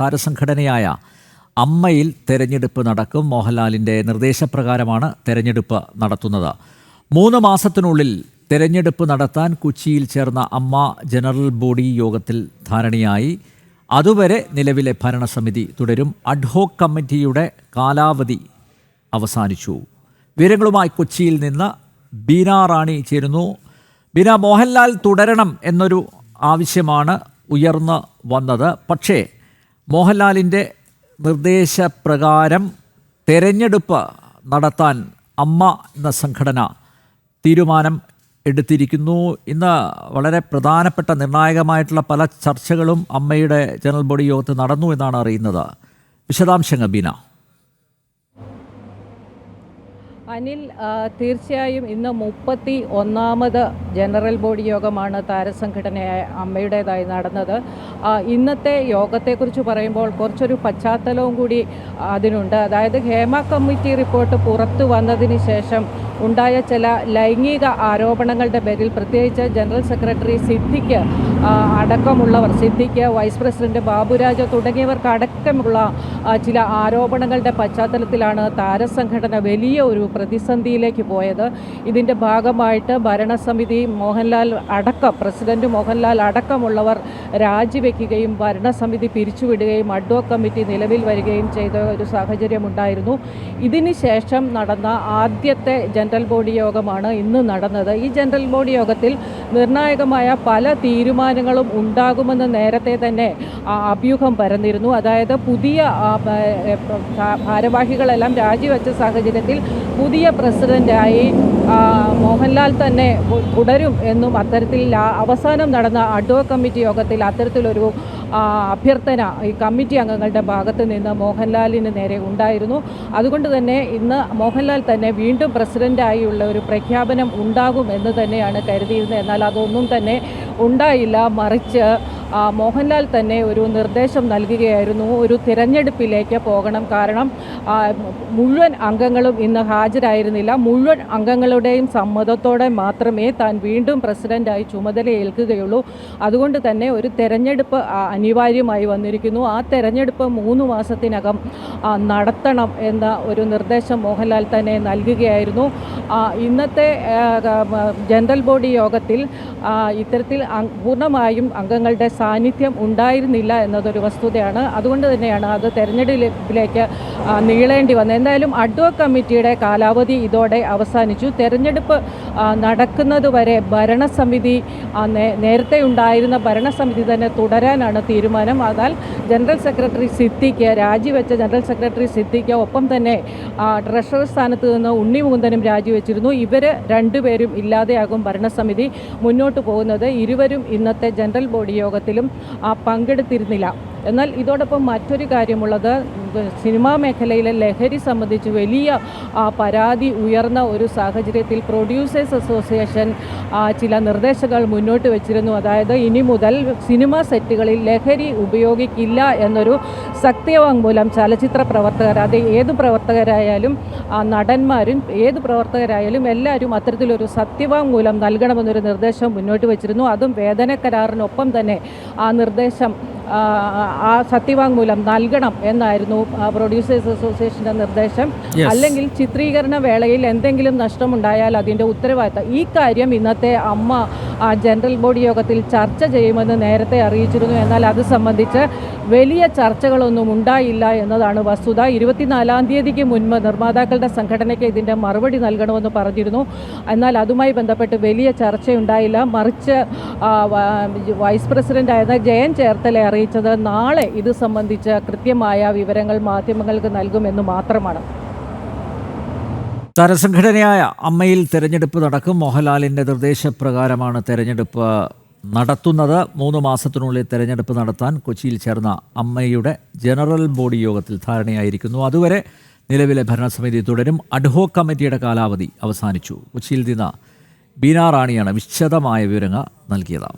താരസംഘടനയായ അമ്മയിൽ തെരഞ്ഞെടുപ്പ് നടക്കും. മോഹൻലാലിൻ്റെ നിർദ്ദേശപ്രകാരമാണ് തെരഞ്ഞെടുപ്പ് നടത്തുന്നത്. 3 മാസത്തിനുള്ളിൽ തെരഞ്ഞെടുപ്പ് നടത്താൻ കൊച്ചിയിൽ ചേർന്ന അമ്മ ജനറൽ ബോഡി യോഗത്തിൽ ധാരണയായി. അതുവരെ നിലവിലെ ഭരണസമിതി തുടരും. അഡ്ഹോക് കമ്മിറ്റിയുടെ കാലാവധി അവസാനിച്ചു. വിവരങ്ങളുമായി കൊച്ചിയിൽ നിന്ന് ബീന റാണി ചേരുന്നു. ബീന, മോഹൻലാൽ തുടരണം എന്നൊരു ആവശ്യമാണ് ഉയർന്നു വന്നത്. പക്ഷേ മോഹൻലാലിൻ്റെ നിർദ്ദേശപ്രകാരം തെരഞ്ഞെടുപ്പ് നടത്താൻ അമ്മ എന്ന സംഘടന തീരുമാനം എടുത്തിരിക്കുന്നു. ഇന്ന് വളരെ പ്രധാനപ്പെട്ട നിർണായകമായിട്ടുള്ള പല ചർച്ചകളും അമ്മയുടെ ജനറൽ ബോഡി യോഗത്തിൽ നടന്നു എന്നാണ് അറിയുന്നത്. വിശദാംശങ്ങൾ ബീന. അനിൽ, തീർച്ചയായും ഇന്ന് 31ാമത് ജനറൽ ബോഡി യോഗമാണ് താരസംഘടനയായ അമ്മയുടേതായി നടന്നത്. ഇന്നത്തെ യോഗത്തെക്കുറിച്ച് പറയുമ്പോൾ കുറച്ചൊരു പശ്ചാത്തലവും കൂടി അതിനുണ്ട്. അതായത് ഹേമ കമ്മിറ്റി റിപ്പോർട്ട് പുറത്തു വന്നതിന് ശേഷം ഉണ്ടായ ചില ലൈംഗിക ആരോപണങ്ങളുടെ പേരിൽ പ്രത്യേകിച്ച് ജനറൽ സെക്രട്ടറി സിദ്ദിഖ് അടക്കമുള്ളവർ, സിദ്ദിഖ്, വൈസ് പ്രസിഡന്റ് ബാബുരാജ് തുടങ്ങിയവർക്ക് അടക്കമുള്ള ചില ആരോപണങ്ങളുടെ പശ്ചാത്തലത്തിലാണ് താരസംഘടന വലിയ ഒരു പ്രതിസന്ധിയിലേക്ക് പോയത്. ഇതിൻ്റെ ഭാഗമായിട്ട് ഭരണസമിതി പ്രസിഡന്റ് മോഹൻലാൽ അടക്കമുള്ളവർ രാജിവെക്കുകയും ഭരണസമിതി പിരിച്ചുവിടുകയും അഡ്ഹോക് കമ്മിറ്റി നിലവിൽ വരികയും ചെയ്ത ഒരു സാഹചര്യമുണ്ടായിരുന്നു. ഇതിന് ശേഷം നടന്ന ആദ്യത്തെ ജനറൽ ബോഡി യോഗമാണ് ഇന്ന് നടന്നത്. ഈ ജനറൽ ബോഡി യോഗത്തിൽ നിർണായകമായ പല തീരുമാനങ്ങളും ഉണ്ടാകുമെന്ന് നേരത്തെ തന്നെ അഭ്യൂഹം പരന്നിരുന്നു. അതായത് പുതിയ ഭാരവാഹികളെല്ലാം രാജിവെച്ച സാഹചര്യത്തിൽ പുതിയ പ്രസിഡന്റായി മോഹൻലാൽ തന്നെ തുടരും എന്നും അത്തരത്തിൽ അവസാനം നടന്ന അഡ്ഹോക് കമ്മിറ്റി യോഗത്തിൽ അത്തരത്തിലൊരു അഭ്യർത്ഥന ഈ കമ്മിറ്റി അംഗങ്ങളുടെ ഭാഗത്ത് നിന്ന് മോഹൻലാലിന് നേരെ ഉണ്ടായിരുന്നു. അതുകൊണ്ട് തന്നെ ഇന്ന് മോഹൻലാൽ തന്നെ വീണ്ടും പ്രസിഡന്റായുള്ള ഒരു പ്രഖ്യാപനം ഉണ്ടാകും എന്ന് തന്നെയാണ് കരുതിയിരുന്നത്. എന്നാൽ അതൊന്നും തന്നെ ഉണ്ടായില്ല. മറിച്ച് മോഹൻലാൽ തന്നെ ഒരു നിർദ്ദേശം നൽകുകയായിരുന്നു, ഒരു തിരഞ്ഞെടുപ്പിലേക്ക് പോകണം. കാരണം മുഴുവൻ അംഗങ്ങളും ഇന്ന് ഹാജരായിരുന്നില്ല. മുഴുവൻ അംഗങ്ങളുടെയും സമ്മതത്തോടെ മാത്രമേ താൻ വീണ്ടും പ്രസിഡന്റായി ചുമതലയേൽക്കുകയുള്ളൂ. അതുകൊണ്ട് തന്നെ ഒരു തെരഞ്ഞെടുപ്പ് അനിവാര്യമായി വന്നിരിക്കുന്നു. ആ തെരഞ്ഞെടുപ്പ് 3 മാസത്തിനകം നടത്തണം എന്ന ഒരു നിർദ്ദേശം മോഹൻലാൽ തന്നെ നൽകുകയായിരുന്നു. ഇന്നത്തെ ജനറൽ ബോഡി യോഗത്തിൽ ഇത്തരത്തിൽ പൂർണ്ണമായും അംഗങ്ങളുടെ സാന്നിധ്യം ഉണ്ടായിരുന്നില്ല എന്നതൊരു വസ്തുതയാണ്. അതുകൊണ്ട് തന്നെയാണ് അത് തെരഞ്ഞെടുപ്പിലേക്ക് നീളേണ്ടി വന്നത്. എന്തായാലും അഡ്ഹോക് കമ്മിറ്റിയുടെ കാലാവധി ഇതോടെ അവസാനിച്ചു. തെരഞ്ഞെടുപ്പ് നടക്കുന്നതുവരെ ഭരണസമിതി നേരത്തെ ഉണ്ടായിരുന്ന ഭരണസമിതി തന്നെ തുടരാനാണ് തീരുമാനം. എന്നാൽ ജനറൽ സെക്രട്ടറി സിദ്ദിഖ്, രാജിവെച്ച ജനറൽ സെക്രട്ടറി സിദ്ദിഖ്, ഒപ്പം തന്നെ ട്രഷറർ സ്ഥാനത്ത് നിന്ന് ഉണ്ണി മുകുന്ദനും രാജിവെച്ചിരുന്നു. ഇവർ രണ്ടുപേരും ഇല്ലാതെയാകും ഭരണസമിതി മുന്നോട്ട് പോകുന്നത്. ഇരുവരും ഇന്നത്തെ ജനറൽ ബോഡി യോഗത്തിലും പങ്കെടുത്തിരുന്നില്ല. എന്നാൽ ഇതോടൊപ്പം മറ്റൊരു കാര്യമുള്ളത്, സിനിമാ മേഖലയിലെ ലഹരി സംബന്ധിച്ച് വലിയ പരാതി ഉയർന്ന ഒരു സാഹചര്യത്തിൽ പ്രൊഡ്യൂസേഴ്സ് അസോസിയേഷൻ ചില നിർദ്ദേശങ്ങൾ മുന്നോട്ട് വെച്ചിരുന്നു. അതായത് ഇനി മുതൽ സിനിമാ സെറ്റുകളിൽ ലഹരി ഉപയോഗിക്കില്ല എന്നൊരു സത്യവാങ്മൂലം ചലച്ചിത്ര പ്രവർത്തകർ, അത് ഏത് പ്രവർത്തകരായാലും നടന്മാരും ഏത് പ്രവർത്തകരായാലും എല്ലാവരും അത്തരത്തിലൊരു സത്യവാങ്മൂലം നൽകണമെന്നൊരു നിർദ്ദേശം മുന്നോട്ട് വെച്ചിരുന്നു. അതും വേതന കരാറിനൊപ്പം തന്നെ ആ നിർദ്ദേശം, ആ സത്യവാങ്മൂലം നൽകണം എന്നായിരുന്നു പ്രൊഡ്യൂസേഴ്സ് അസോസിയേഷൻ്റെ നിർദ്ദേശം. അല്ലെങ്കിൽ ചിത്രീകരണ വേളയിൽ എന്തെങ്കിലും നഷ്ടമുണ്ടായാൽ അതിൻ്റെ ഉത്തരവാദിത്തം. ഈ കാര്യം ഇന്നത്തെ അമ്മ ജനറൽ ബോഡി യോഗത്തിൽ ചർച്ച ചെയ്യുമെന്ന് നേരത്തെ അറിയിച്ചിരുന്നു. എന്നാൽ അത് സംബന്ധിച്ച് വലിയ ചർച്ചകളൊന്നും ഉണ്ടായില്ല എന്നതാണ് വസ്തുത. 24-ാം തീയതിക്ക് മുൻപ് നിർമ്മാതാക്കളുടെ സംഘടനയ്ക്ക് ഇതിൻ്റെ മറുപടി നൽകണമെന്ന് പറഞ്ഞിരുന്നു. എന്നാൽ അതുമായി ബന്ധപ്പെട്ട് വലിയ ചർച്ചയുണ്ടായില്ല. മറിച്ച് വൈസ് പ്രസിഡന്റായിരുന്ന ജയൻ ചേർത്തല അറിയിച്ചത് നാളെ ഇത് സംബന്ധിച്ച് കൃത്യമായ വിവരങ്ങൾ മാധ്യമങ്ങൾക്ക് നൽകുമെന്ന് മാത്രമാണ്. താരസംഘടനയായ അമ്മയിൽ തെരഞ്ഞെടുപ്പ് നടക്കും. മോഹൻലാലിൻ്റെ നിർദ്ദേശപ്രകാരമാണ് തെരഞ്ഞെടുപ്പ് നടത്തുന്നത്. 3 മാസത്തിനുള്ളിൽ തെരഞ്ഞെടുപ്പ് നടത്താൻ കൊച്ചിയിൽ ചേർന്ന അമ്മയുടെ ജനറൽ ബോഡി യോഗത്തിൽ ധാരണയായിരിക്കുന്നു. അതുവരെ നിലവിലെ ഭരണസമിതി തുടരും. അഡ്ഹോക് കമ്മിറ്റിയുടെ കാലാവധി അവസാനിച്ചു. കൊച്ചിയിൽ നിന്ന് ബീന റാണിയാണ് വിശദമായ വിവരങ്ങൾ നൽകിയത്.